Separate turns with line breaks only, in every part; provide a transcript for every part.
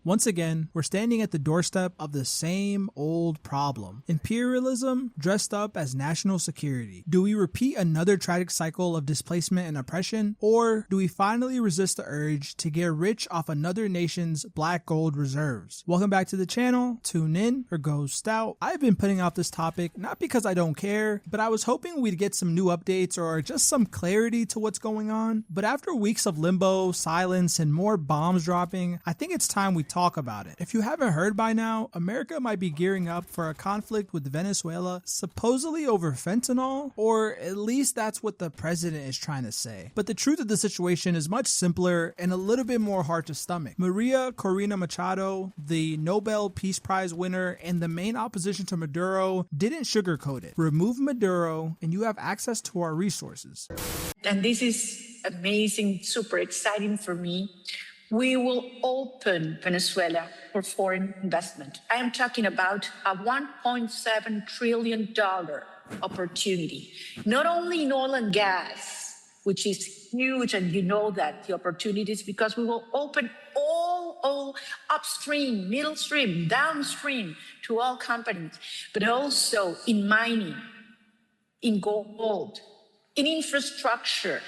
Once again, we're standing at the doorstep of the same old problem. Imperialism dressed up as national security. Do we repeat another tragic cycle of displacement and oppression? Or do we finally resist the urge to get rich off another nation's black gold reserves? Welcome back to the channel. Tune in or go stout. I've been putting off this topic not because I don't care, but I was hoping we'd get some new updates or just some clarity to what's going on. But after weeks of limbo, silence, and more bombs dropping, I think it's time we talk about it. If you haven't heard by now, America might be gearing up for a conflict with Venezuela, supposedly over fentanyl, or at least that's what the president is trying to say. But the truth of the situation is much simpler and a little bit more hard to stomach. Maria Corina Machado, the Nobel Peace Prize winner and the main opposition to Maduro, didn't sugarcoat it. Remove Maduro and you have access to our resources.
And this is amazing, super exciting for me. We will open Venezuela for foreign investment. I am talking about a $1.7 trillion opportunity, not only in oil and gas, which is huge, and you know that the opportunities, because we will open all upstream, middle stream, downstream to all companies, but also in mining, in gold, in infrastructure,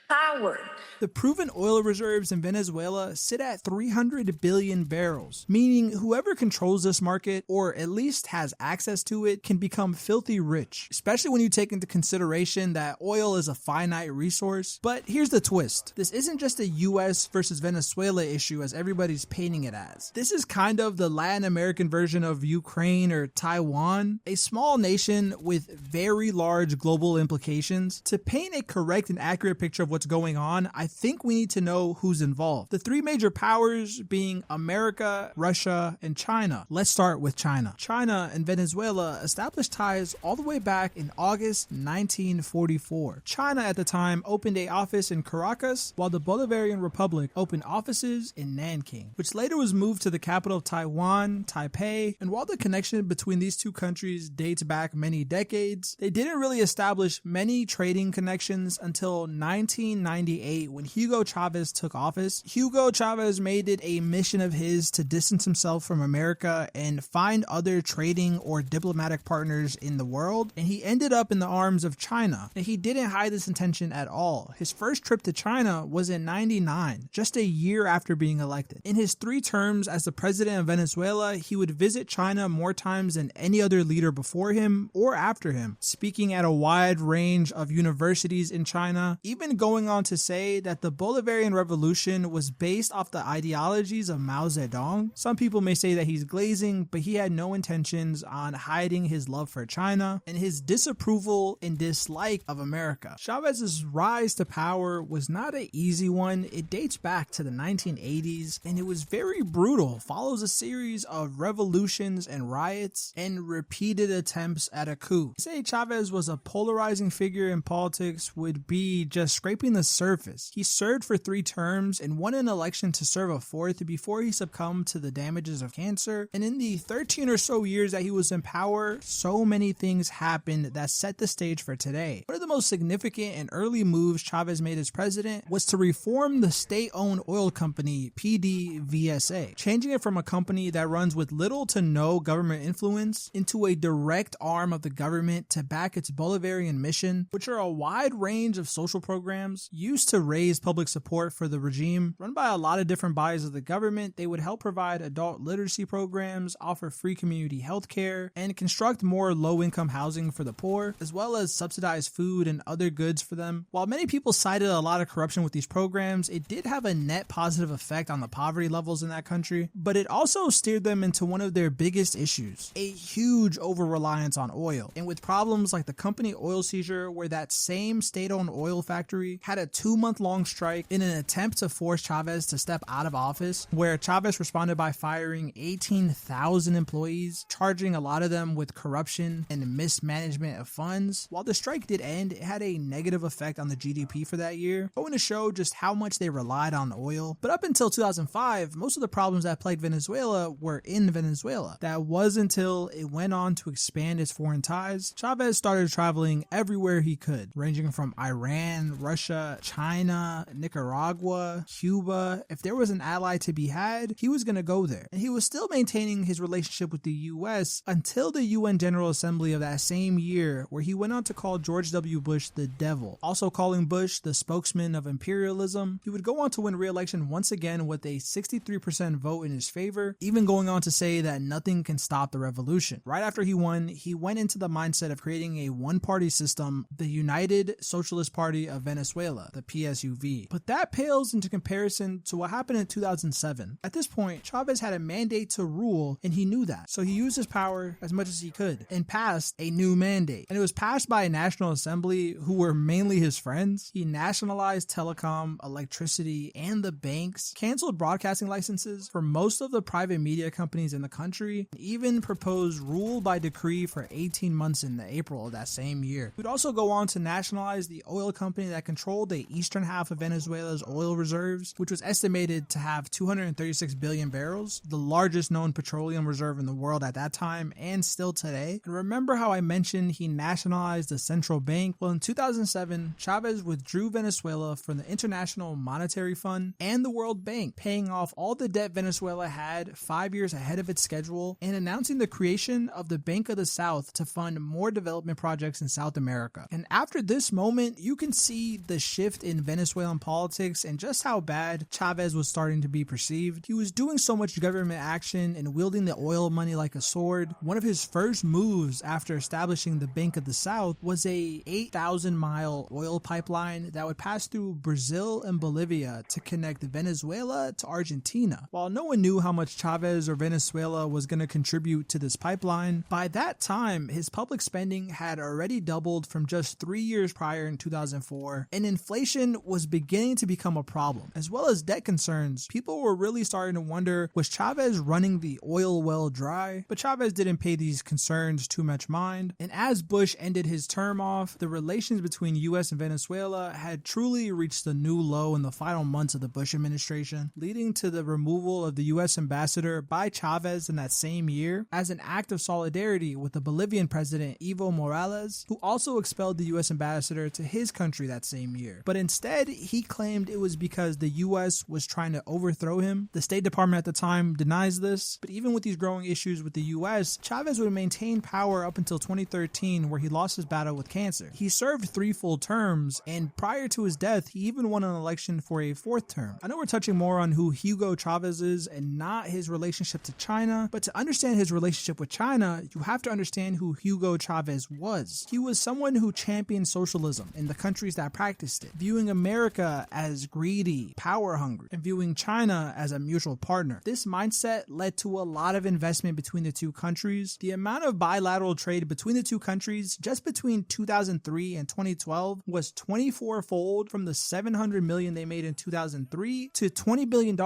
power.
The proven oil reserves in Venezuela sit at 300 billion barrels, meaning whoever controls this market, or at least has access to it, can become filthy rich, especially when you take into consideration that oil is a finite resource. But here's the twist. This isn't just a US versus Venezuela issue as everybody's painting it as. This is kind of the Latin American version of Ukraine or Taiwan, a small nation with very large global implications. To paint a correct and accurate picture of what's going on, I think we need to know who's involved. The three major powers being America, Russia, and China. Let's start with China. China and Venezuela established ties all the way back in August 1944. China at the time opened an office in Caracas, while the Bolivarian Republic opened offices in Nanking, which later was moved to the capital of Taiwan, Taipei. And while the connection between these two countries dates back many decades, they didn't really establish many trading connections until 1998 when Hugo Chavez took office. Hugo Chavez made it a mission of his to distance himself from America and find other trading or diplomatic partners in the world, and he ended up in the arms of China. And he didn't hide this intention at all. His first trip to China was in '99, just a year after being elected. In his 3 terms as the president of Venezuela, he would visit China more times than any other leader before him or after him, speaking at a wide range of universities in China, even going on to say that the Bolivarian Revolution was based off the ideologies of Mao Zedong. Some people may say that he's glazing, but he had no intentions on hiding his love for China and his disapproval and dislike of America. Chavez's rise to power was not an easy one. It dates back to the 1980s, and it was very brutal. Follows a series of revolutions and riots and repeated attempts at a coup. To say Chavez was a polarizing figure in politics would be just scraping the surface. He served for 3 terms and won an election to serve a 4th before he succumbed to the damages of cancer. And in the 13 or so years that he was in power, so many things happened that set the stage for today. One of the most significant and early moves Chavez made as president was to reform the state-owned oil company PDVSA, changing it from a company that runs with little to no government influence into a direct arm of the government to back its Bolivarian mission, which are a wide range of social programs used to raise public support for the regime. Run by a lot of different bodies of the government, they would help provide adult literacy programs, offer free community health care, and construct more low-income housing for the poor, as well as subsidize food and other goods for them. While many people cited a lot of corruption with these programs, it did have a net positive effect on the poverty levels in that country, but it also steered them into one of their biggest issues, a huge over-reliance on oil. And with problems like the company oil seizure, where that same state-owned oil factory had a 2-month-long strike in an attempt to force Chavez to step out of office, where Chavez responded by firing 18,000 employees, charging a lot of them with corruption and mismanagement of funds. While the strike did end, it had a negative effect on the GDP for that year, going to show just how much they relied on oil. But up until 2005, most of the problems that plagued Venezuela were in Venezuela. That was until it went on to expand its foreign ties. Chavez started traveling everywhere he could, ranging from Iran, Russia, Russia, China, Nicaragua, Cuba. If there was an ally to be had, he was going to go there. And he was still maintaining his relationship with the U.S. until the UN General Assembly of that same year, where he went on to call George W. Bush the devil, also calling Bush the spokesman of imperialism. He would go on to win re-election once again with a 63% vote in his favor, even going on to say that nothing can stop the revolution. Right after he won, he went into the mindset of creating a one-party system, the United Socialist Party of Venezuela, the PSUV. But that pales into comparison to what happened in 2007. At this point, Chavez had a mandate to rule, and he knew that. So he used his power as much as he could and passed a new mandate. And it was passed by a National Assembly who were mainly his friends. He nationalized telecom, electricity, and the banks, canceled broadcasting licenses for most of the private media companies in the country, and even proposed rule by decree for 18 months in April of that same year. He would also go on to nationalize the oil company that controlled the eastern half of Venezuela's oil reserves, which was estimated to have 236 billion barrels, the largest known petroleum reserve in the world at that time and still today. And remember how I mentioned he nationalized the central bank? Well, in 2007, Chavez withdrew Venezuela from the International Monetary Fund and the World Bank, paying off all the debt Venezuela had 5 years ahead of its schedule and announcing the creation of the Bank of the South to fund more development projects in South America. And after this moment, you can see the shift in Venezuelan politics and just how bad Chavez was starting to be perceived. He was doing so much government action and wielding the oil money like a sword. One of his first moves after establishing the Bank of the South was a 8,000-mile oil pipeline that would pass through Brazil and Bolivia to connect Venezuela to Argentina. While no one knew how much Chavez or Venezuela was going to contribute to this pipeline, by that time, his public spending had already doubled from just 3 years prior in 2004, and inflation was beginning to become a problem. As well as debt concerns, people were really starting to wonder, was Chavez running the oil well dry? But Chavez didn't pay these concerns too much mind, and as Bush ended his term off, the relations between U.S. and Venezuela had truly reached a new low in the final months of the Bush administration, leading to the removal of the U.S. ambassador by Chavez in that same year as an act of solidarity with the Bolivian president Evo Morales, who also expelled the U.S. ambassador to his country that same year. But instead, he claimed it was because the U.S. was trying to overthrow him. The State Department at the time denies this, but even with these growing issues with the U.S., Chavez would maintain power up until 2013, where he lost his battle with cancer. He served 3 full terms, and prior to his death, he even won an election for a 4th term. I know we're touching more on who Hugo Chavez is and not his relationship to China, but to understand his relationship with China, you have to understand who Hugo Chavez was. He was someone who championed socialism in the countries that practiced it, viewing America as greedy, power-hungry, and viewing China as a mutual partner. This mindset led to a lot of investment between the two countries. The amount of bilateral trade between the two countries just between 2003 and 2012 was 24-fold, from the $700 million they made in 2003 to $20 billion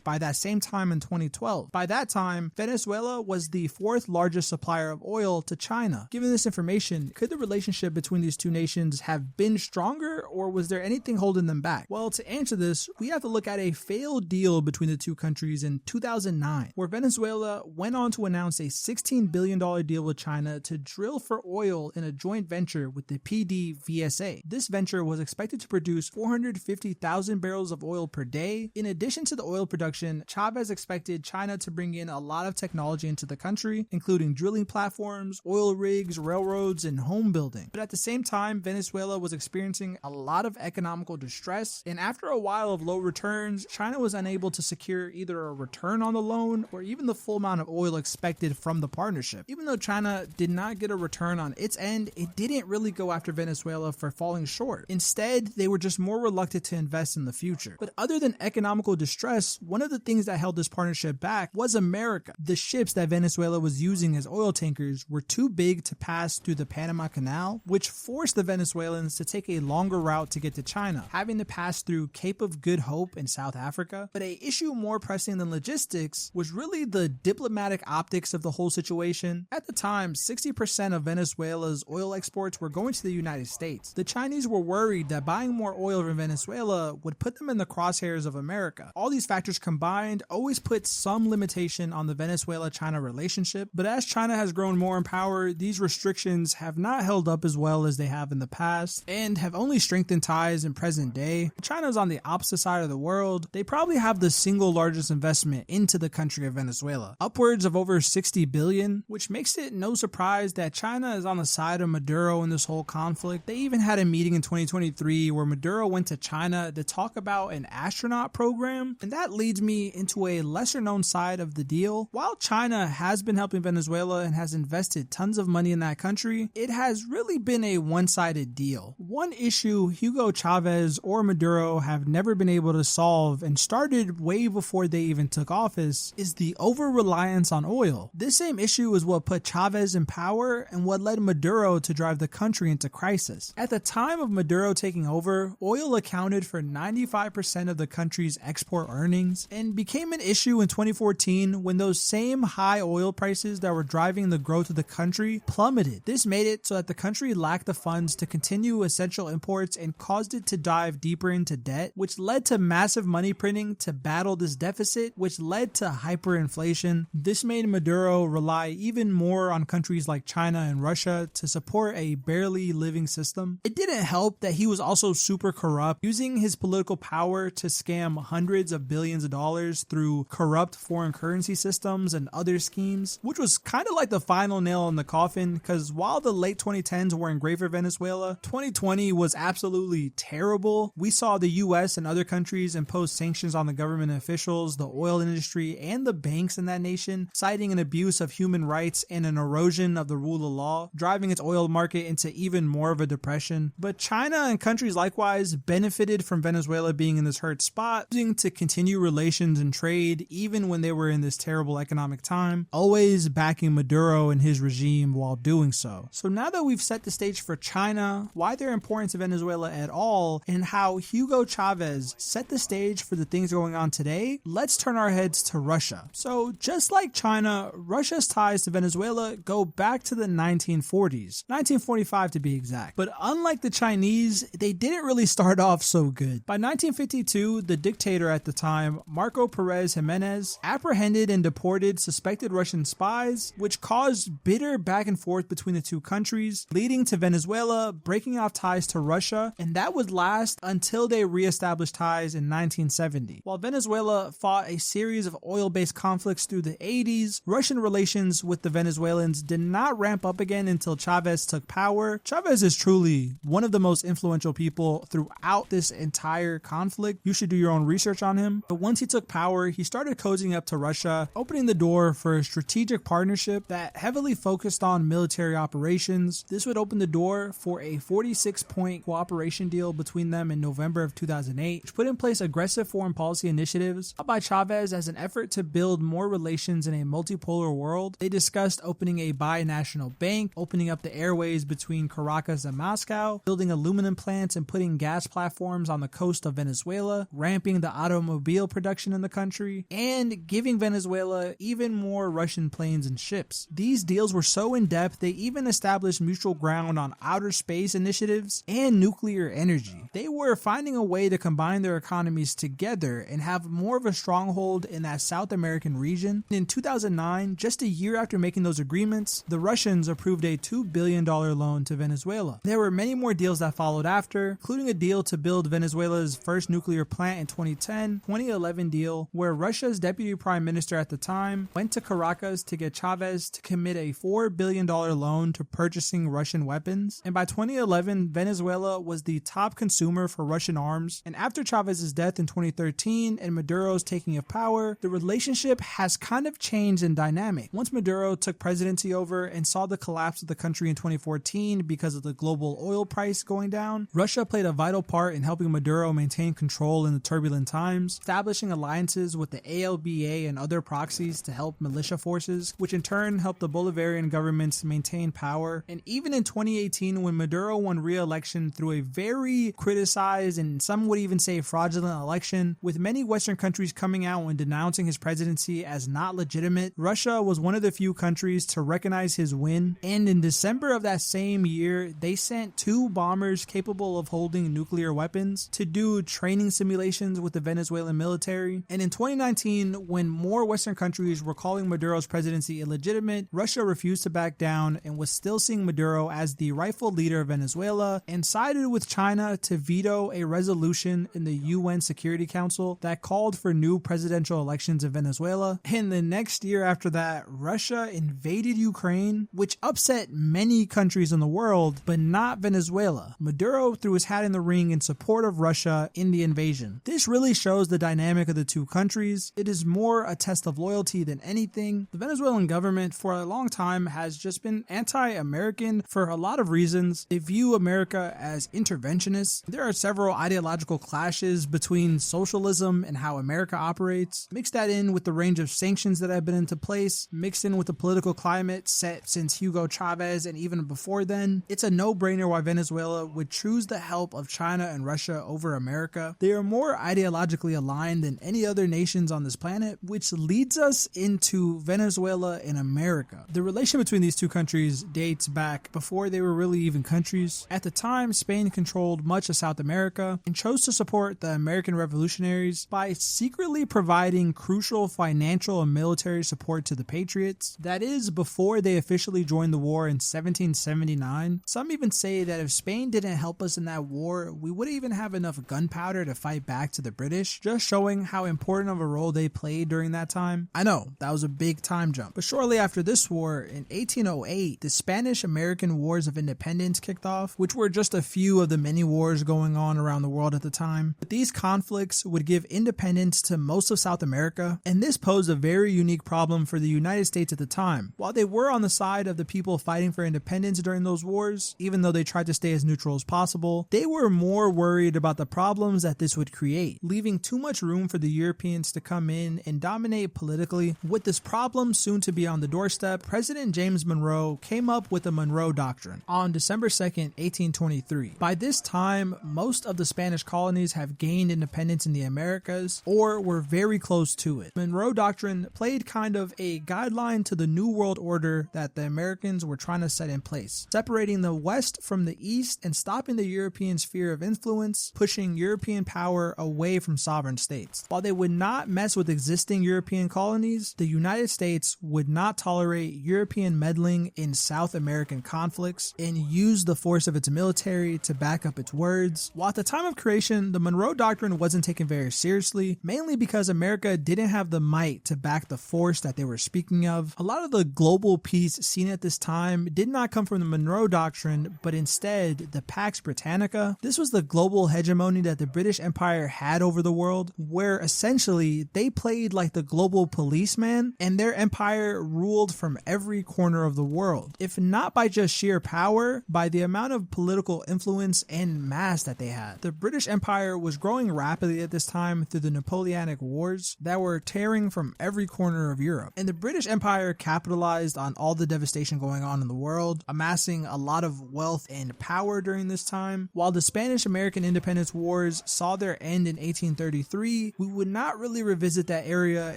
by that same time in 2012. By that time, Venezuela was the 4th largest supplier of oil to China. Given this information, could the relationship between these two nations have been stronger, or was there anything holding them back? Well, to answer this, we have to look at a failed deal between the two countries in 2009, where Venezuela went on to announce a $16 billion deal with China to drill for oil in a joint venture with the PDVSA. This venture was expected to produce 450,000 barrels of oil per day. In addition to the oil production, Chavez expected China to bring in a lot of technology into the country, including drilling platforms, oil rigs, railroads, and home building. But at the same time, Venezuela was experiencing a lot of economical distress, and after a while of low returns, China was unable to secure either a return on the loan or even the full amount of oil expected from the partnership. Even though China did not get a return on its end, it didn't really go after Venezuela for falling short. Instead, they were just more reluctant to invest in the future. But other than economical distress, one of the things that held this partnership back was America. The ships that Venezuela was using as oil tankers were too big to pass through the Panama Canal, which forced the Venezuelans to take a longer route to get to China, having to pass through Cape of Good Hope in South Africa. But an issue more pressing than logistics was really the diplomatic optics of the whole situation. At the time, 60% of Venezuela's oil exports were going to the United States. The Chinese were worried that buying more oil from Venezuela would put them in the crosshairs of America. All these factors combined always put some limitation on the Venezuela-China relationship, but as China has grown more in power, these restrictions have not held up as well as they have in the past, and have only strengthened strengthen ties in present day. China's on the opposite side of the world. They probably have the single largest investment into the country of Venezuela, upwards of over 60 billion, which makes it no surprise that China is on the side of Maduro in this whole conflict. They even had a meeting in 2023 where Maduro went to China to talk about an astronaut program, and that leads me into a lesser known side of the deal. While China has been helping Venezuela and has invested tons of money in that country, it has really been a one-sided deal. One issue Hugo Chavez or Maduro have never been able to solve, and started way before they even took office, is the over-reliance on oil. This same issue is what put Chavez in power and what led Maduro to drive the country into crisis. At the time of Maduro taking over, oil accounted for 95% of the country's export earnings, and became an issue in 2014 when those same high oil prices that were driving the growth of the country plummeted. This made it so that the country lacked the funds to continue essential imports and caused it to dive deeper into debt, which led to massive money printing to battle this deficit, which led to hyperinflation. This made Maduro rely even more on countries like China and Russia to support a barely living system. It didn't help that he was also super corrupt, using his political power to scam hundreds of billions of dollars through corrupt foreign currency systems and other schemes, which was kind of like the final nail in the coffin, because while the late 2010s weren't great for Venezuela, 2020 was absolutely terrible. We saw the U.S. and other countries impose sanctions on the government officials, the oil industry, and the banks in that nation, citing an abuse of human rights and an erosion of the rule of law, driving its oil market into even more of a depression. But China and countries likewise benefited from Venezuela being in this hurt spot, using to continue relations and trade even when they were in this terrible economic time, always backing Maduro and his regime while doing so. So now that we've set the stage for China, why they're important to Venezuela at all, and how Hugo Chavez set the stage for the things going on today, let's turn our heads to Russia. So just like China, Russia's ties to Venezuela go back to the 1940s, 1945 to be exact. But unlike the Chinese, they didn't really start off so good. By 1952, the dictator at the time, Marco Perez Jimenez, apprehended and deported suspected Russian spies, which caused bitter back and forth between the two countries, leading to Venezuela breaking off ties to Russia, and that would last until they re-established ties in 1970. While Venezuela fought a series of oil-based conflicts through the 80s, Russian relations with the Venezuelans did not ramp up again until Chavez took power. Chavez is truly one of the most influential people throughout this entire conflict. You should do your own research on him. But once he took power, he started cozying up to Russia, opening the door for a strategic partnership that heavily focused on military operations. This would open the door for a 46-point cooperation deal between them in November of 2008, which put in place aggressive foreign policy initiatives by Chavez as an effort to build more relations in a multipolar world. They discussed opening a binational bank, opening up the airways between Caracas and Moscow, building aluminum plants and putting gas platforms on the coast of Venezuela, ramping the automobile production in the country, and giving Venezuela even more Russian planes and ships. These deals were so in-depth, they even established mutual ground on outer space initiatives and nuclear energy. They were finding a way to combine their economies together and have more of a stronghold in that South American region. In 2009, just a year after making those agreements, the Russians approved a $2 billion loan to Venezuela. There were many more deals that followed after, including a deal to build Venezuela's first nuclear plant in 2010, 2011 deal where Russia's deputy prime minister at the time went to Caracas to get Chavez to commit a $4 billion loan to purchasing Russian weapons. And by 2011, Venezuela was the top consumer for Russian arms. And after Chavez's death in 2013 and Maduro's taking of power, the relationship has kind of changed in dynamic. Once Maduro took presidency over and saw the collapse of the country in 2014 because of the global oil price going down, Russia played a vital part in helping Maduro maintain control in the turbulent times, establishing alliances with the ALBA and other proxies to help militia forces, which in turn helped the Bolivarian governments maintain power. And even in 2018, when Maduro won re-election through a very criticized and some would even say fraudulent election, with many Western countries coming out and denouncing his presidency as not legitimate, Russia was one of the few countries to recognize his win. And in December of that same year, they sent 2 bombers capable of holding nuclear weapons to do training simulations with the Venezuelan military. And in 2019, when more Western countries were calling Maduro's presidency illegitimate, Russia refused to back down and was still seeing Maduro as the rightful leader of Venezuela and sided with with China to veto a resolution in the UN Security Council that called for new presidential elections in Venezuela. And the next year after that, Russia invaded Ukraine, which upset many countries in the world, but not Venezuela. Maduro threw his hat in the ring in support of Russia in the invasion. This really shows the dynamic of the two countries. It is more a test of loyalty than anything. The Venezuelan government for a long time has just been anti-American for a lot of reasons. They view America as interventionist. There are several ideological clashes between socialism and how America operates. Mix that in with the range of sanctions that have been into place, mixed in with the political climate set since Hugo Chavez and even before then, it's a no-brainer why Venezuela would choose the help of China and Russia over America. They are more ideologically aligned than any other nations on this planet, which leads us into Venezuela and America. The relation between these two countries dates back before they were really even countries. At the time, Spain controlled much of South America and chose to support the American revolutionaries by secretly providing crucial financial and military support to the Patriots. That is, before they officially joined the war in 1779. Some even say that if Spain didn't help us in that war, we wouldn't even have enough gunpowder to fight back to the British, just showing how important of a role they played during that time. I know, that was a big time jump. But shortly after this war, in 1808, the Spanish-American Wars of Independence kicked off, which were just a few of the many wars going on around the world at the time. But these conflicts would give independence to most of South America, and this posed a very unique problem for the United States at the time. While they were on the side of the people fighting for independence during those wars, even though they tried to stay as neutral as possible, they were more worried about the problems that this would create, leaving too much room for the Europeans to come in and dominate politically. With this problem soon to be on the doorstep, President James Monroe came up with the Monroe Doctrine on December 2nd, 1823. By this time, most of the Spanish colonies have gained independence in the Americas or were very close to it. Monroe Doctrine played kind of a guideline to the New World Order that the Americans were trying to set in place, separating the West from the East and stopping the European sphere of influence, pushing European power away from sovereign states. While they would not mess with existing European colonies, the United States would not tolerate European meddling in South American conflicts and use the force of its military to back up its words. While at the time of creation, the Monroe Doctrine wasn't taken very seriously, mainly because America didn't have the might to back the force that they were speaking of. A lot of the global peace seen at this time did not come from the Monroe Doctrine, but instead the Pax Britannica. This was the global hegemony that the British Empire had over the world, where essentially they played like the global policeman and their empire ruled from every corner of the world. If not by just sheer power, by the amount of political influence and mass that they had. The British Empire was growing rapidly at this time through the Napoleonic Wars that were tearing from every corner of Europe. And the British Empire capitalized on all the devastation going on in the world, amassing a lot of wealth and power during this time. While the Spanish-American Independence Wars saw their end in 1833, we would not really revisit that area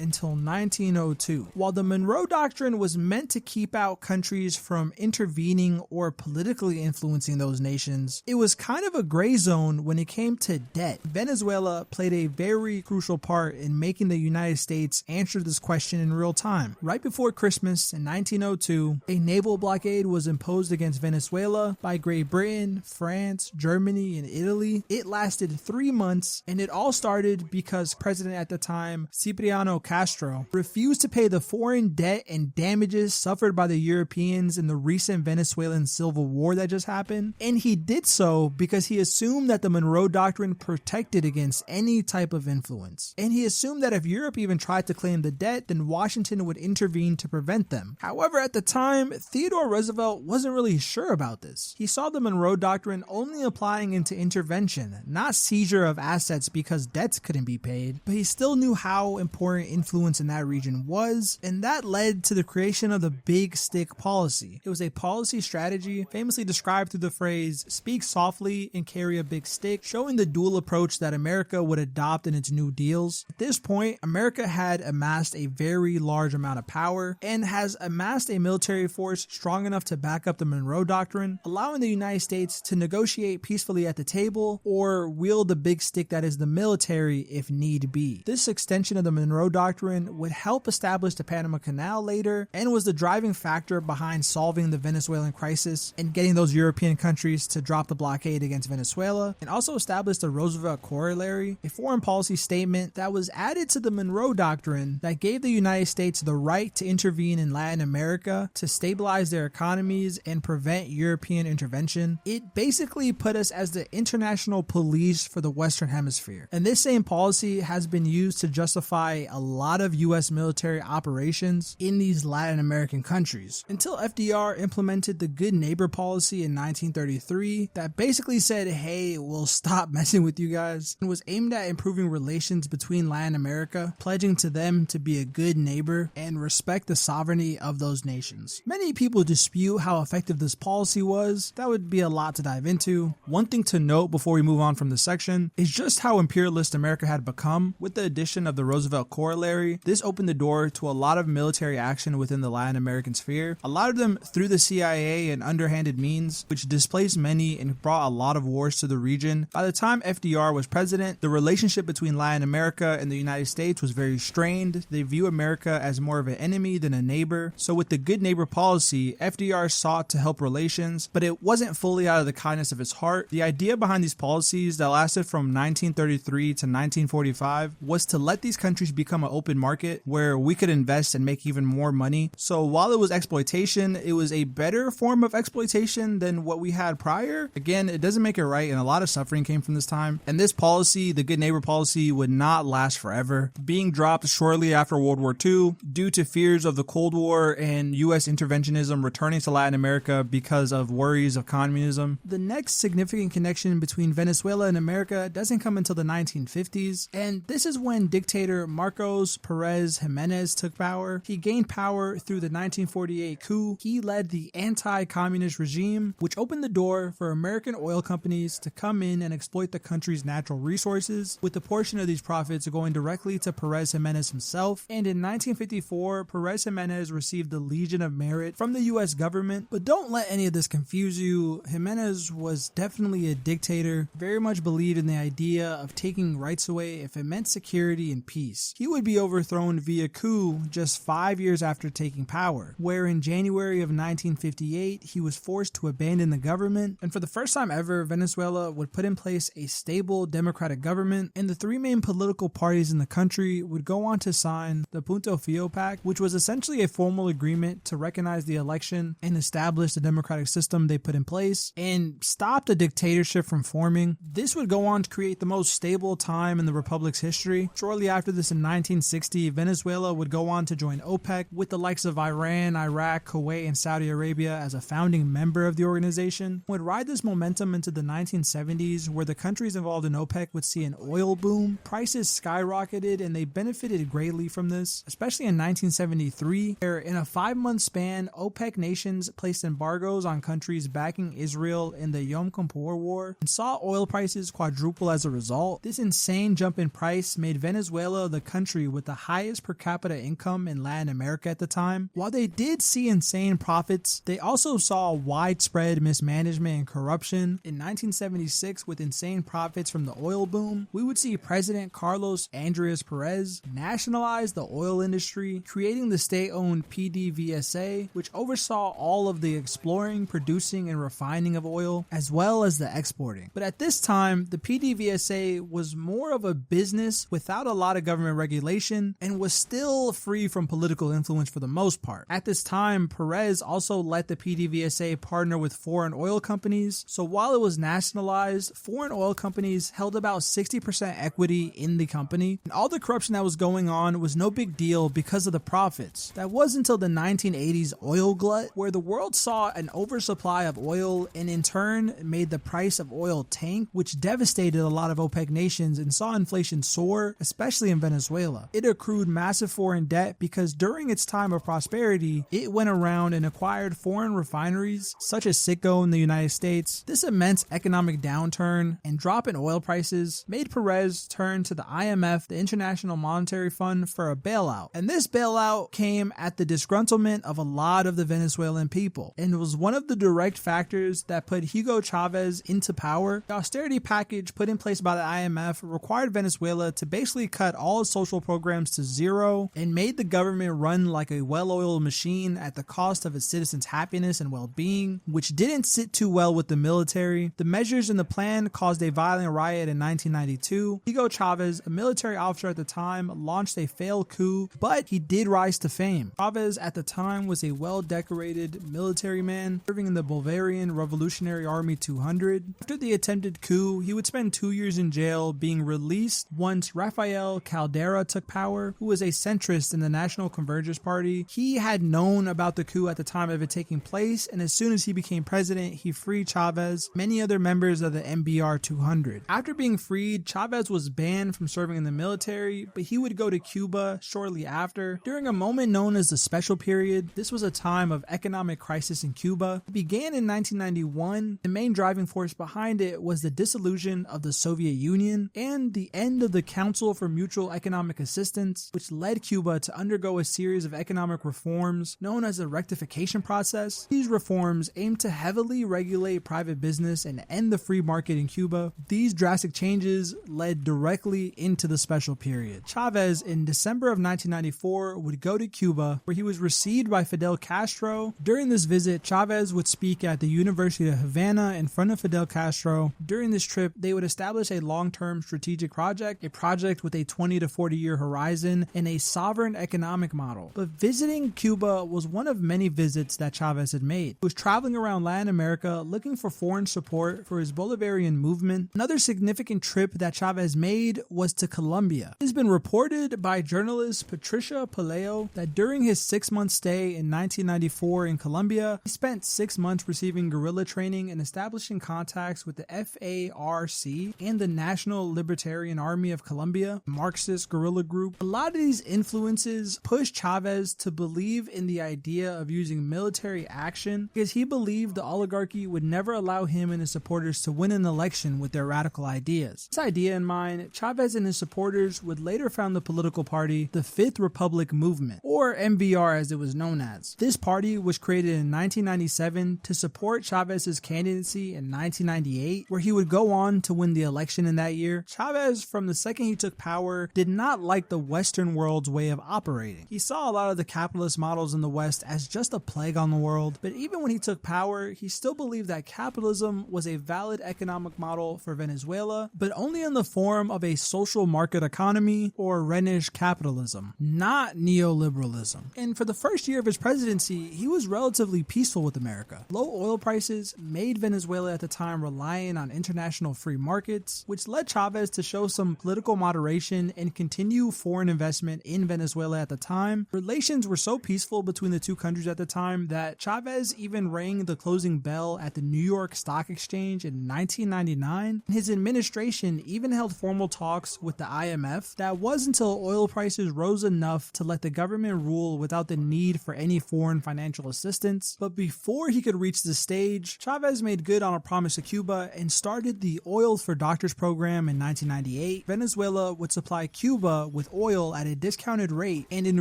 until 1902. While the Monroe Doctrine was meant to keep out countries from intervening or politically influencing those nations, it was kind of a gray zone when it came to debt. Venezuela played a very crucial part in making the United States answer this question in real time. Right before Christmas in 1902, a naval blockade was imposed against Venezuela by Great Britain, France, Germany, and Italy. It lasted 3 months, and it all started because President at the time, Cipriano Castro, refused to pay the foreign debt and damages suffered by the Europeans in the recent Venezuelan civil war that just happened. And he did so because he assumed that the Monroe Doctrine protected against any type of influence. And he assumed that if Europe even tried to claim the debt, then Washington would intervene to prevent them. However, at the time, Theodore Roosevelt wasn't really sure about this. He saw the Monroe Doctrine only applying into intervention, not seizure of assets because debts couldn't be paid, but he still knew how important influence in that region was, and that led to the creation of the Big Stick policy. It was a policy strategy famously described through the phrase, "speak softly and carry a big stick," showing the dual approach that America would adopt in its new deals. At this point, America had amassed a very large amount of power and has amassed a military force strong enough to back up the Monroe Doctrine, allowing the United States to negotiate peacefully at the table or wield the big stick that is the military if need be. This extension of the Monroe Doctrine would help establish the Panama Canal later and was the driving factor behind solving the Venezuelan crisis and getting those European countries to drop the blockade blockade against Venezuela, and also established the Roosevelt Corollary, a foreign policy statement that was added to the Monroe Doctrine that gave the United States the right to intervene in Latin America to stabilize their economies and prevent European intervention. It basically put us as the international police for the Western Hemisphere. And this same policy has been used to justify a lot of U.S. military operations in these Latin American countries, until FDR implemented the Good Neighbor policy in 1933 that basically said, hey, we'll stop messing with you guys, and was aimed at improving relations between Latin America, pledging to them to be a good neighbor and respect the sovereignty of those nations. Many people dispute how effective this policy was. That would be a lot to dive into. One thing to note before we move on from this section is just how imperialist America had become. With the addition of the Roosevelt Corollary, this opened the door to a lot of military action within the Latin American sphere, a lot of them through the CIA and underhanded means, which displaced many and brought a lot of wars to the region. By the time FDR was president, the relationship between Latin America and the United States was very strained. They view America as more of an enemy than a neighbor. So with the Good Neighbor policy, FDR sought to help relations, but it wasn't fully out of the kindness of his heart. The idea behind these policies that lasted from 1933 to 1945 was to let these countries become an open market where we could invest and make even more money. So while it was exploitation, it was a better form of exploitation than what we had prior. Again, it doesn't make it right, and a lot of suffering came from this time. And this policy, the Good Neighbor policy, would not last forever, being dropped shortly after World War II due to fears of the Cold War and U.S. interventionism returning to Latin America because of worries of communism. The next significant connection between Venezuela and America doesn't come until the 1950s, and this is when dictator Marcos Perez Jimenez took power. He gained power through the 1948 coup. He led the anti-communist regime, which opened the door for American oil companies to come in and exploit the country's natural resources, with a portion of these profits going directly to Perez Jimenez himself. And in 1954, Perez Jimenez received the Legion of Merit from the U.S. government. But don't let any of this confuse you. Jimenez was definitely a dictator, very much believed in the idea of taking rights away if it meant security and peace. He would be overthrown via coup just 5 years after taking power, where in January of 1958, he was forced to abandon the government, and for the first time ever, Venezuela would put in place a stable democratic government, and the three main political parties in the country would go on to sign the Punto Fijo Pact, which was essentially a formal agreement to recognize the election and establish the democratic system they put in place and stop the dictatorship from forming. This would go on to create the most stable time in the republic's history. Shortly after this in 1960, Venezuela would go on to join OPEC, with the likes of Iran, Iraq, Kuwait, and Saudi Arabia as a founding member of the organization. Would ride this momentum into the 1970s, where the countries involved in OPEC would see an oil boom. Prices skyrocketed, and they benefited greatly from this, especially in 1973, where in a 5-month span, OPEC nations placed embargoes on countries backing Israel in the Yom Kippur War and saw oil prices quadruple as a result. This insane jump in price made Venezuela the country with the highest per capita income in Latin America at the time. While they did see insane profits, they also saw widespread mismanagement and corruption. In 1976, with insane profits from the oil boom, we would see President Carlos Andrés Perez nationalize the oil industry, creating the state-owned PDVSA, which oversaw all of the exploring, producing, and refining of oil, as well as the exporting. But at this time, the PDVSA was more of a business without a lot of government regulation and was still free from political influence for the most part. At this time, Perez also let the PDVSA partner with foreign oil companies, so while it was nationalized, foreign oil companies held about 60% equity in the company, and all the corruption that was going on was no big deal because of the profits. That was until the 1980s oil glut, where the world saw an oversupply of oil and in turn made the price of oil tank, which devastated a lot of OPEC nations and saw inflation soar, especially in Venezuela. It accrued massive foreign debt because during its time of prosperity, it went around and acquired foreign refineries such as Citgo in the United States. This immense economic downturn and drop in oil prices made Perez turn to the IMF, the International Monetary Fund, for a bailout. And this bailout came at the disgruntlement of a lot of the Venezuelan people, and was one of the direct factors that put Hugo Chávez into power. The austerity package put in place by the IMF required Venezuela to basically cut all social programs to zero and made the government run like a well-oiled machine at the cost of its citizens' happiness and well-being, which didn't sit too well with the military. The measures in the plan caused a violent riot in 1992. Hugo Chavez, a military officer at the time, launched a failed coup, but he did rise to fame. Chavez at the time was a well-decorated military man, serving in the Bolivarian Revolutionary Army 200. After the attempted coup, he would spend 2 years in jail, being released once Rafael Caldera took power, who was a centrist in the National Convergence Party. He had known about the coup at the time of it taking place, and as soon as he became president, he freed Chavez, many other members of the MVR 200. After being freed, Chavez was banned from serving in the military, but he would go to Cuba shortly after. During a moment known as the Special Period, this was a time of economic crisis in Cuba. It began in 1991. The main driving force behind it was the dissolution of the Soviet Union and the end of the Council for Mutual Economic Assistance, which led Cuba to undergo a series of economic reforms known as the rectification process. These reforms aimed to heavily regulate private business and end the free market in Cuba. These drastic changes led directly into the Special Period. Chavez, in December of 1994, would go to Cuba, where he was received by Fidel Castro. During this visit, Chavez would speak at the University of Havana in front of Fidel Castro. During this trip, they would establish a long-term strategic project, a project with a 20 to 40 year horizon and a sovereign economic model. But visiting Cuba was one of many visits that Chavez had made. He was traveling around Latin America looking for foreign support for his Bolivarian movement. Another significant trip that Chavez made was to Colombia. It has been reported by journalist Patricia Palacio that during his 6-month stay in 1994 in Colombia, he spent 6 months receiving guerrilla training and establishing contacts with the FARC and the National Libertarian Army of Colombia, a Marxist guerrilla group. A lot of these influences pushed Chavez to believe in the idea of using military action because he believed the oligarchy would never allow him and his supporters to win an election with their radical ideas. This idea in mind, Chavez and his supporters would later found the political party, the Fifth Republic Movement, or MVR as it was known as. This party was created in 1997 to support Chavez's candidacy in 1998, where he would go on to win the election in that year. Chavez, from the second he took power, did not like the Western world's way of operating. He saw a lot of the capitalist models in the West as just a plague on the world, but even when he took power, he still believed that capitalism was a valid economic model for Venezuela, but only in the form of a social market economy or Rhenish capitalism, not neoliberalism. And for the first year of his presidency, he was relatively peaceful with America. Low oil prices made Venezuela at the time reliant on international free markets, which led Chavez to show some political moderation and continue foreign investment in Venezuela at the time. Relations were so peaceful between the two countries at the time that Chavez even rang the closing bell at the New York Stock Exchange in 1999. His administration even held formal talks with the IMF. That was until oil prices rose enough to let the government rule without the need for any foreign financial assistance. But before he could reach this stage, Chavez made good on a promise to Cuba and started the Oil for Doctors program in 1998. Venezuela would supply Cuba with oil at a discounted rate, and in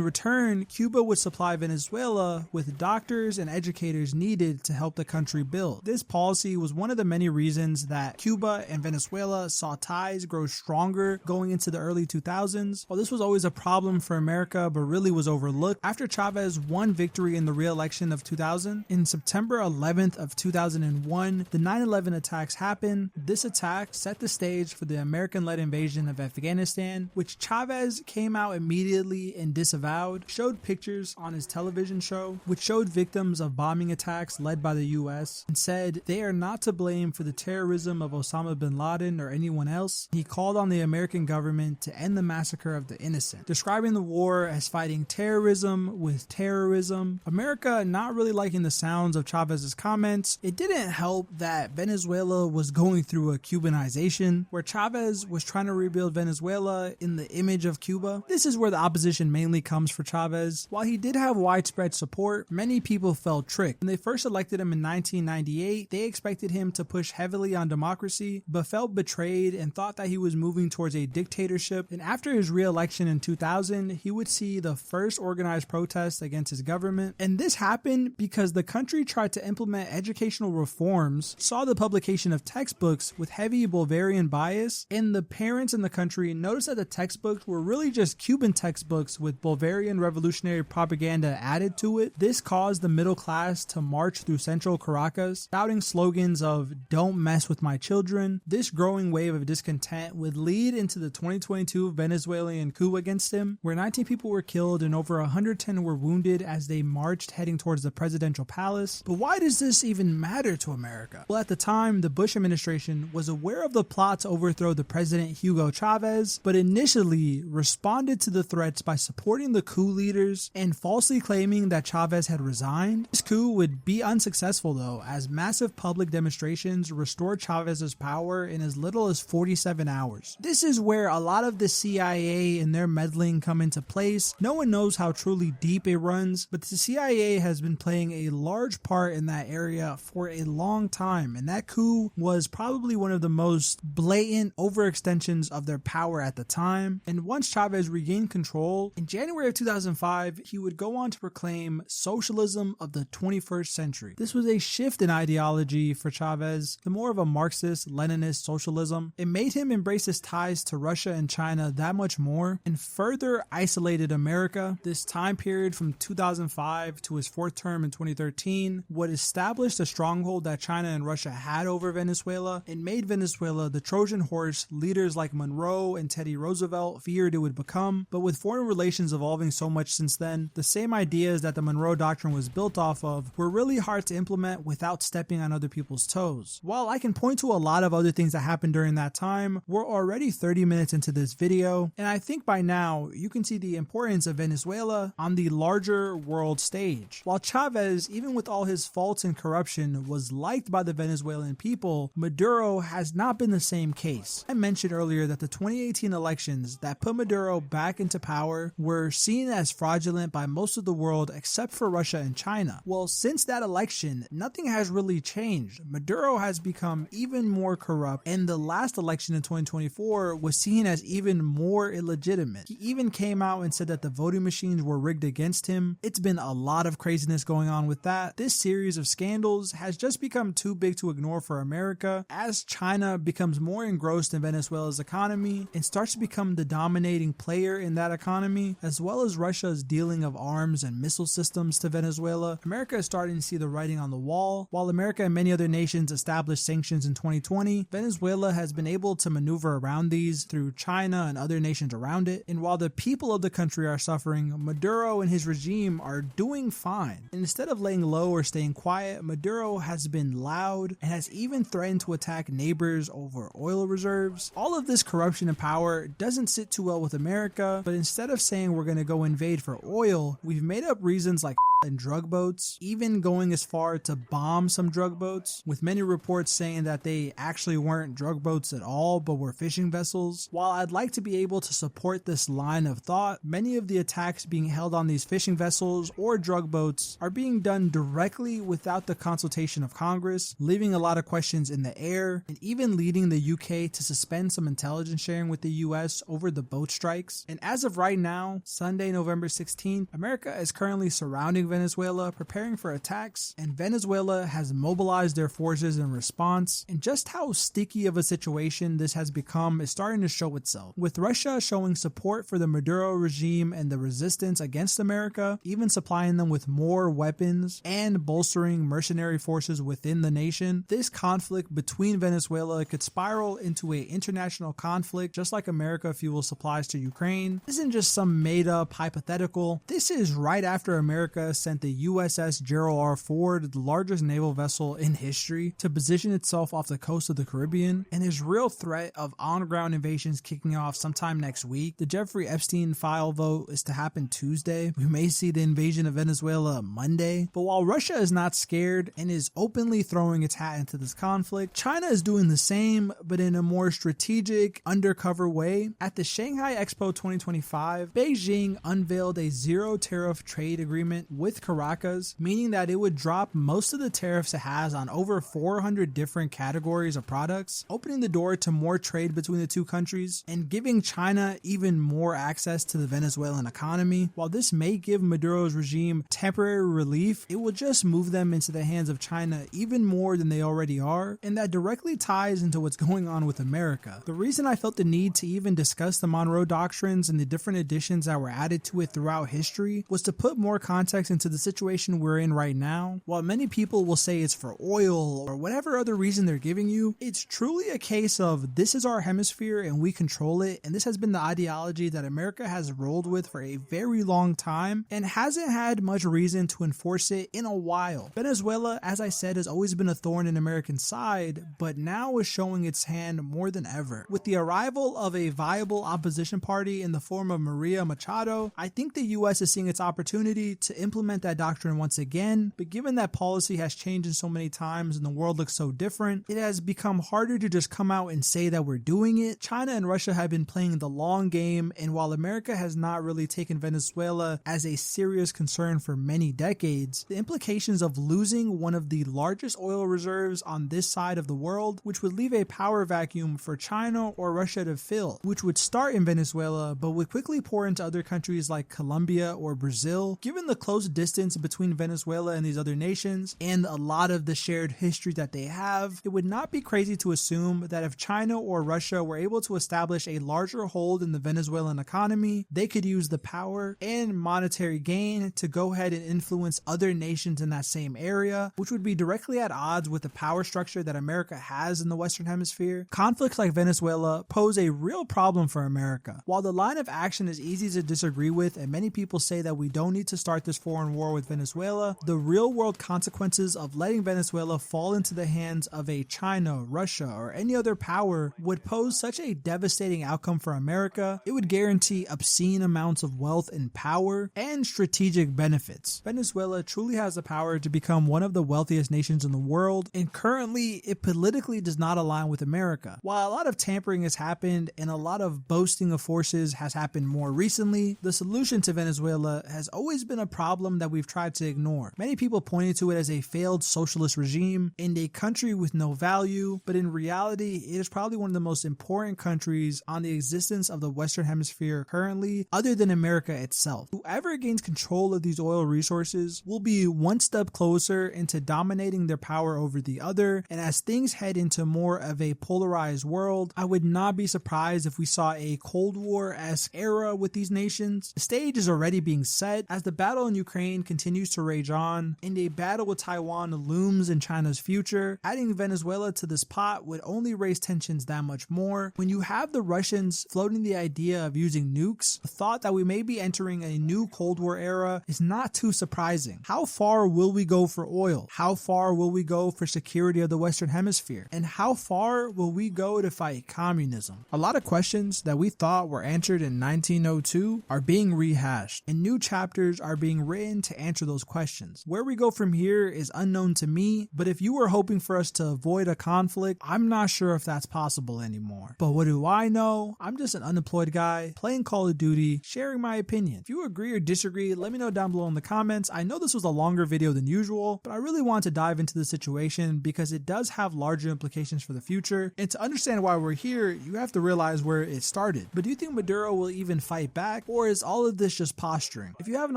return, Cuba would supply Venezuela with doctors and educators needed to help the country build. This policy was one of the many reasons that Cuba and Venezuela saw ties grow stronger going into the early 2000s. While this was always a problem for America, but really was overlooked, after Chavez won victory in the re-election of 2000, in September 11th of 2001, the 9/11 attacks happened. This attack set the stage for the American-led invasion of Afghanistan, which Chavez came out immediately and disavowed, showed pictures on his television show, which showed victims of bombing attacks led by the U.S., and said they are not to blame for the terrorism of Osama bin Laden or anyone else. He called on the American government to end the massacre of the innocent, describing the war as fighting terrorism with terrorism. America not really liking the sounds of Chavez's comments. It didn't help that Venezuela was going through a Cubanization, where Chavez was trying to rebuild Venezuela in the image of Cuba. This is where the opposition mainly comes for Chavez. While he did have widespread support, many people felt tricked. When they first elected him in 1998, they expected him to push heavily on democracy, but felt betrayed and thought that he was moving towards a dictatorship. And after his re-election in 2000, he would see the first organized protests against his government. And this happened because the country tried to implement educational reforms, saw the publication of textbooks with heavy Bolivarian bias, and the parents in the country noticed that the textbooks were really just Cuban textbooks with Bolivarian revolutionary propaganda added to it. This caused the middle class to march through central Caracas, shouting slogans slogans of "Don't mess with my children," this growing wave of discontent would lead into the 2022 Venezuelan coup against him, where 19 people were killed and over 110 were wounded as they marched heading towards the presidential palace. But why does this even matter to America? Well, at the time, the Bush administration was aware of the plot to overthrow the president Hugo Chavez, but initially responded to the threats by supporting the coup leaders and falsely claiming that Chavez had resigned. This coup would be unsuccessful though, as massive public demonstrations restored Chavez's power in as little as 47 hours. This is where a lot of the CIA and their meddling come into place. No one knows how truly deep it runs, but the CIA has been playing a large part in that area for a long time, and that coup was probably one of the most blatant overextensions of their power at the time. And once Chavez regained control, in January of 2005, he would go on to proclaim socialism of the 21st century. This was a shift in ideology for Chavez to more of a Marxist, Leninist socialism. It made him embrace his ties to Russia and China that much more, and further isolated America. This time period from 2005 to his fourth term in 2013 would establish the stronghold that China and Russia had over Venezuela, and made Venezuela the Trojan horse leaders like Monroe and Teddy Roosevelt feared it would become. But with foreign relations evolving so much since then, the same ideas that the Monroe Doctrine was built off of were really hard to implement without stepping on other people's toes. While I can point to a lot of other things that happened during that time, we're already 30 minutes into this video, and I think by now you can see the importance of Venezuela on the larger world stage. While Chavez, even with all his faults and corruption, was liked by the Venezuelan people, Maduro has not been the same case. I mentioned earlier that the 2018 elections that put Maduro back into power were seen as fraudulent by most of the world except for Russia and China. Well, since that election, nothing has really changed. Maduro has become even more corrupt, and the last election in 2024 was seen as even more illegitimate. He even came out and said that the voting machines were rigged against him. It's been a lot of craziness going on with that. This series of scandals has just become too big to ignore for America as China becomes more engrossed in Venezuela's economy and starts to become the dominating player in that economy, as well as Russia's dealing of arms and missile systems to Venezuela. America is starting to see the writing on the wall. While America and many other nations established sanctions in 2020, Venezuela has been able to maneuver around these through China and other nations around it. And while the people of the country are suffering, Maduro and his regime are doing fine. And instead of laying low or staying quiet, Maduro has been loud and has even threatened to attack neighbors over oil reserves. All of this corruption and power doesn't sit too well with America, but instead of saying we're going to go invade for oil, we've made up reasons like and drug boats, even going as far to bomb some drug boats, with many reports saying that they actually weren't drug boats at all but were fishing vessels. While I'd like to be able to support this line of thought, many of the attacks being held on these fishing vessels or drug boats are being done directly without the consultation of Congress, leaving a lot of questions in the air, and even leading the UK to suspend some intelligence sharing with the US over the boat strikes. And as of right now, Sunday, November 16th, America is currently surrounding Venezuela, preparing for attacks, and Venezuela has mobilized their forces in response. And just how sticky of a situation this has become is starting to show itself, with Russia showing support for the Maduro regime and the resistance against America, even supplying them with more weapons and bolstering mercenary forces within the nation. This conflict between Venezuela could spiral into an international conflict, just like America fuels supplies to Ukraine. This isn't just some made-up hypothetical. This is right after America sent the USS Gerald R. Ford, the largest naval vessel in history, to position itself off the coast of the Caribbean, and there's real threat of on-ground invasions kicking off sometime next week. The Jeffrey Epstein file vote is to happen Tuesday. We may see the invasion of Venezuela Monday. But while Russia is not scared and is openly throwing its hat into this conflict, China is doing the same, but in a more strategic, undercover way. At the Shanghai Expo 2025, Beijing unveiled a zero-tariff trade agreement with Caracas, meaning that it would drop most of the tariffs it has on over 400 different categories of products, opening the door to more trade between the two countries and giving China even more access to the Venezuelan economy. While this may give Maduro's regime temporary relief, it will just move them into the hands of China even more than they already are, and that directly ties into what's going on with America. The reason I felt the need to even discuss the Monroe Doctrines and the different additions that were added to it throughout history was to put more context into into the situation we're in right now, while many people will say it's for oil or whatever other reason they're giving you, it's truly a case of this is our hemisphere and we control it, and this has been the ideology that America has rolled with for a very long time and hasn't had much reason to enforce it in a while. Venezuela, as I said, has always been a thorn in American side, but now is showing its hand more than ever. With the arrival of a viable opposition party in the form of Maria Machado, I think the US is seeing its opportunity to implement that doctrine once again, but given that policy has changed in so many times and the world looks so different, it has become harder to just come out and say that we're doing it. China and Russia have been playing the long game, and while America has not really taken Venezuela as a serious concern for many decades, the implications of losing one of the largest oil reserves on this side of the world, which would leave a power vacuum for China or Russia to fill, which would start in Venezuela but would quickly pour into other countries like Colombia or Brazil. Given the close distance between Venezuela and these other nations and a lot of the shared history that they have, it would not be crazy to assume that if China or Russia were able to establish a larger hold in the Venezuelan economy, they could use the power and monetary gain to go ahead and influence other nations in that same area, which would be directly at odds with the power structure that America has in the Western Hemisphere. Conflicts like Venezuela pose a real problem for America. While the line of action is easy to disagree with, and many people say that we don't need to start this foreign war with Venezuela, the real world consequences of letting Venezuela fall into the hands of a China, Russia, or any other power would pose such a devastating outcome for America. It would guarantee obscene amounts of wealth and power and strategic benefits. Venezuela truly has the power to become one of the wealthiest nations in the world, and currently it politically does not align with America. While a lot of tampering has happened and a lot of boasting of forces has happened more recently, the solution to Venezuela has always been a problem that we've tried to ignore. Many people pointed to it as a failed socialist regime and a country with no value, but in reality, it is probably one of the most important countries on the existence of the Western Hemisphere currently, other than America itself. Whoever gains control of these oil resources will be one step closer into dominating their power over the other, and as things head into more of a polarized world, I would not be surprised if we saw a Cold War-esque era with these nations. The stage is already being set as the battle in Ukraine continues to rage on, and a battle with Taiwan looms in China's future. Adding Venezuela to this pot would only raise tensions that much more. When you have the Russians floating the idea of using nukes, the thought that we may be entering a new Cold War era is not too surprising. How far will we go for oil? How far will we go for security of the Western Hemisphere? And how far will we go to fight communism? A lot of questions that we thought were answered in 1902 are being rehashed, and new chapters are being written to answer those questions. Where we go from here is unknown to me, but if you were hoping for us to avoid a conflict, I'm not sure if that's possible anymore. But what do I know? I'm just an unemployed guy playing Call of Duty, sharing my opinion. If you agree or disagree, let me know down below in the comments. I know this was a longer video than usual, but I really want to dive into the situation because it does have larger implications for the future, and to understand why we're here, you have to realize where it started. But do you think Maduro will even fight back, or is all of this just posturing? If you haven't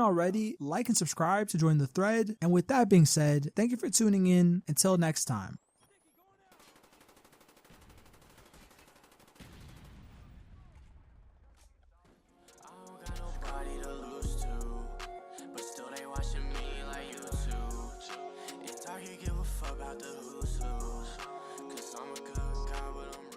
already, like and subscribe to join the thread, and with that being said, thank you for tuning in. Until next time.
About the who's who, 'cause I'm a good guy, but I'm